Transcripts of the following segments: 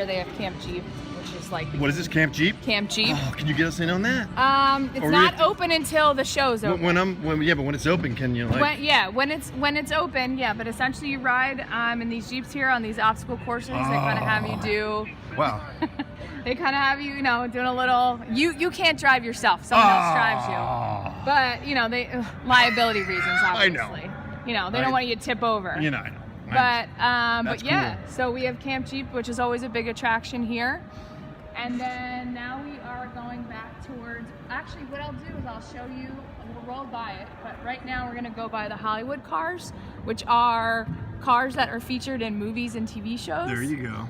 here they have Camp Jeep, which is like... What is this, Camp Jeep? Camp Jeep. Oh, can you get us in on that? It's not open until the show's open. Yeah, but when it's open, can you like... When it's open, yeah. But essentially, you ride in these Jeeps here on these obstacle courses. They kind of have you do... Wow. They kind of have you, you know, doing a little... You can't drive yourself. Someone else drives you. But, you know, liability reasons, obviously. I know. You know, they don't want you to tip over. You know, I know. But yeah, cool. so we have Camp Jeep, which is always a big attraction here. And then now we are going back towards, actually what I'll do is I'll show you, we'll roll by it, but right now we're gonna go by the Hollywood cars, which are cars that are featured in movies and TV shows. There you go.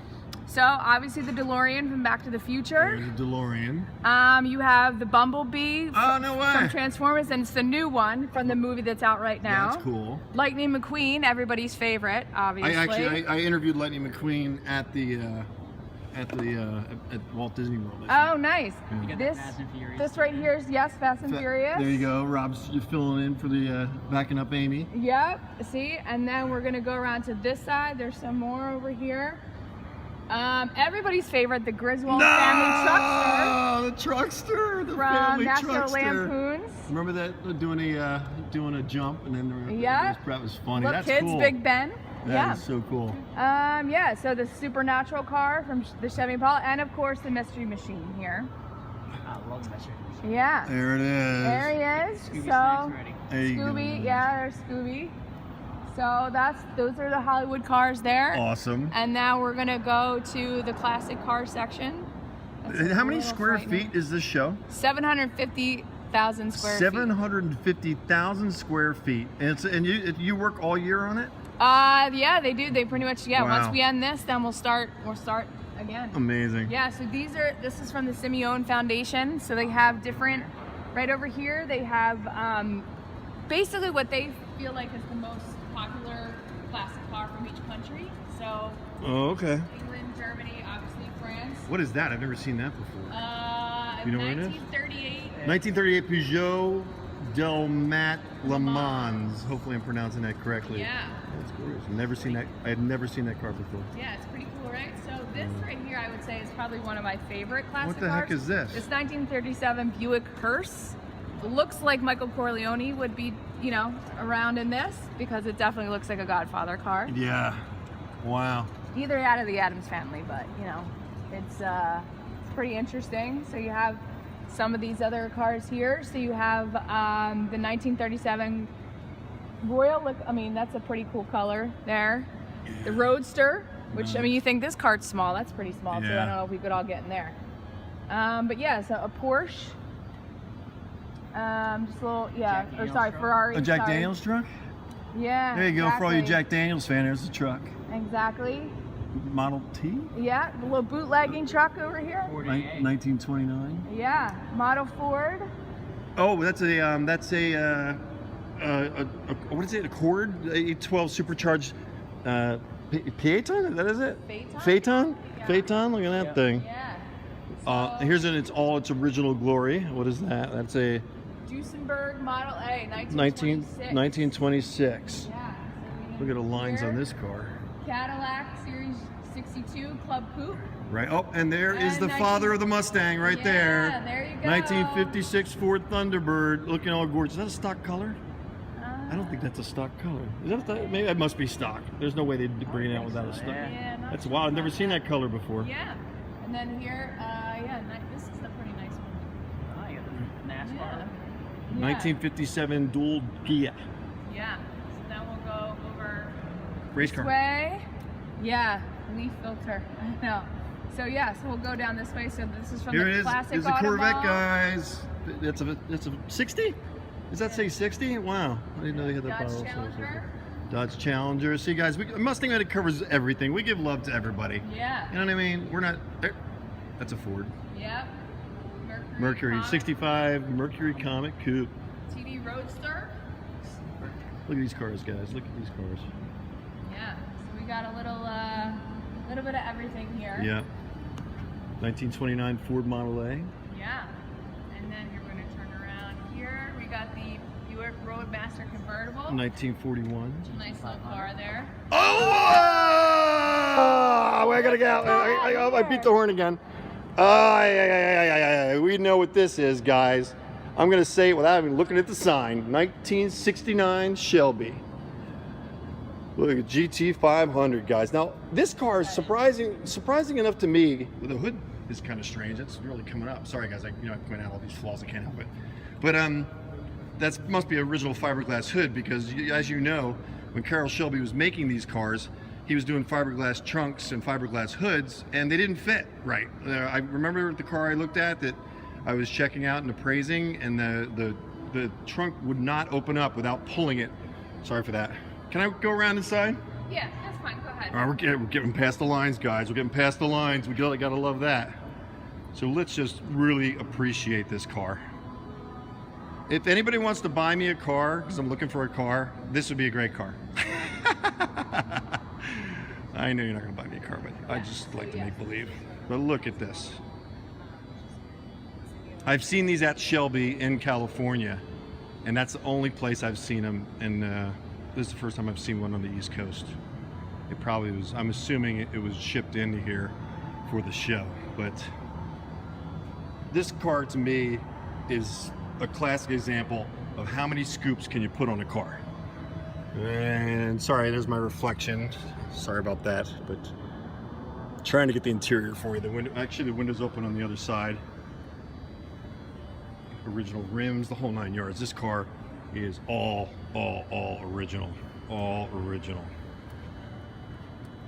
So obviously the DeLorean from Back to the Future. There's a DeLorean. You have the Bumblebee from Transformers, and it's the new one from the movie that's out right now. That's cool. Lightning McQueen, everybody's favorite, obviously. I interviewed Lightning McQueen at Walt Disney World. Oh, nice. Yeah. This right here is, yes, Fast and Furious. There you go. Rob's filling in for the backing up Amy. Yep. See, and then we're gonna go around to this side. There's some more over here. Everybody's favorite, the Griswold family truckster. The truckster, the from family National truckster. Lampoons. Remember that doing a jump and then that was funny. Little That's kids, cool. Big Ben. That is so cool. Yeah. So the supernatural car from the Chevy Impala, and of course the Mystery Machine here. I love the Mystery Machine. Yeah. There it is. There he is. Scooby. Yeah, there's Scooby. So those are the Hollywood cars there. Awesome. And now we're gonna go to the classic car section. How many square feet is this show? 750,000 square feet. 750,000 square feet. And you work all year on it? Yeah, they do. They pretty much, yeah. Wow. Once we end this, then we'll start again. Amazing. Yeah. So this is from the Simeone Foundation. So they have different. Right over here, they have basically what they feel like is the most popular classic car from each country. So. Oh, okay. England, Germany, obviously France. What is that? I've never seen that before. You know what it is? 1938. 1938 Peugeot Delmat Le Mans. Hopefully I'm pronouncing that correctly. Yeah. That's gorgeous. I had never seen that car before. Yeah, it's pretty cool, right? So this right here, I would say, is probably one of my favorite classic What the cars. heck is this? It's 1937 Buick Hearse. It looks like Michael Corleone would be, you know, around in this, because it definitely looks like a Godfather car. Yeah. Wow. Either out of the Addams family, but you know, it's pretty interesting. So you have some of these other cars here. So you have the 1937 Royal. Look, I mean, that's a pretty cool color there. Yeah. The Roadster, which I mean, you think this car's small? That's pretty small too. Yeah. I don't know if we could all get in there. But yeah, so a Porsche. Just a little, Ferrari. A Jack Daniels truck? Yeah. There you go, for all you Jack Daniels fans, there's the truck. Exactly. Model T? Yeah, the little bootlegging truck over here. 1929. Yeah, Model Ford. Oh, that's a what is it? Accord? A 12 supercharged Phaeton? That is it? Phaeton? Yeah. Phaeton? Look at that thing. Yeah. Here's in its original glory. What is that? That's a Duesenberg Model A, 1926. Yeah. So Look at the lines on this car. Cadillac Series 62 Club Coupe. Right. Oh, and there is the father of the Mustang right there. Yeah, there you go. 1956 Ford Thunderbird, looking all gorgeous. Is that a stock color? I don't think that's a stock color. Is that maybe it must be stock. There's no way they'd bring it out without a stock. Yeah, That's wild. I've never seen that color before. Yeah. And then here, this is a pretty nice one. Oh, you got the NASCAR. Yeah. 1957 dual Gia. Yeah. So then we'll go over Race this car. way. Yeah. Leaf filter. I know. So yeah, so we'll go down this way. So this is from Here the it is. classic It's a Corvette, Autobahn. guys. It's a 60? Does that say 60? Wow. I didn't know they had that Dodge bottle. Challenger. Dodge Challenger. See, guys, MustangMedic covers everything. We give love to everybody. Yeah. You know what I mean? We're not. That's a Ford. Yep. Mercury Comet. 65 Mercury Comet Coupe. TD Roadster. Look at these cars, guys. Look at these cars. Yeah. So we got a little bit of everything here. Yeah. 1929 Ford Model A. Yeah. And then you're going to turn around here. We got the Buick Roadmaster convertible. 1941. Nice little car there. Oh! I gotta get out. I beat the horn again. We know what this is, guys. I'm gonna say it without even looking at the sign. 1969 Shelby. Look at GT500, guys. Now this car is surprising enough to me. The hood is kind of strange. It's really coming up. Sorry, guys. I point out all these flaws. I can't help it. But that must be an original fiberglass hood, because as you know, when Carroll Shelby was making these cars, he was doing fiberglass trunks and fiberglass hoods, and they didn't fit right. I remember the car I looked at that I was checking out and appraising, and the trunk would not open up without pulling it. Sorry for that. Can I go around inside? Yeah, that's fine. Go ahead. All right, we're getting past the lines, guys. We're getting past the lines. We gotta love that. So let's just really appreciate this car. If anybody wants to buy me a car, because I'm looking for a car, this would be a great car. I know you're not gonna buy me a car, but I just like to make believe. But look at this. I've seen these at Shelby in California, and that's the only place I've seen them. And this is the first time I've seen one on the East Coast. It probably was. I'm assuming it was shipped into here for the show. But this car to me is a classic example of how many scoops can you put on a car. And sorry, there's my reflection. Sorry about that, but trying to get the interior for you. The window's open on the other side. Original rims, the whole 9 yards. This car is all original, all original.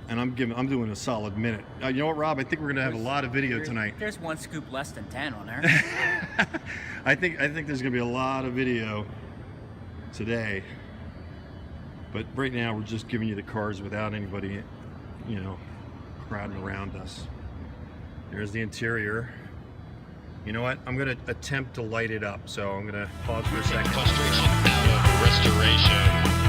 And I'm doing a solid minute. You know what, Rob? I think we're gonna have a lot of video tonight. There's one scoop less than 10 on there. I think there's gonna be a lot of video today. But right now we're just giving you the cars without anybody, crowding around us. There's the interior. You know what? I'm gonna attempt to light it up, so I'm gonna pause for a second. Frustration out of restoration.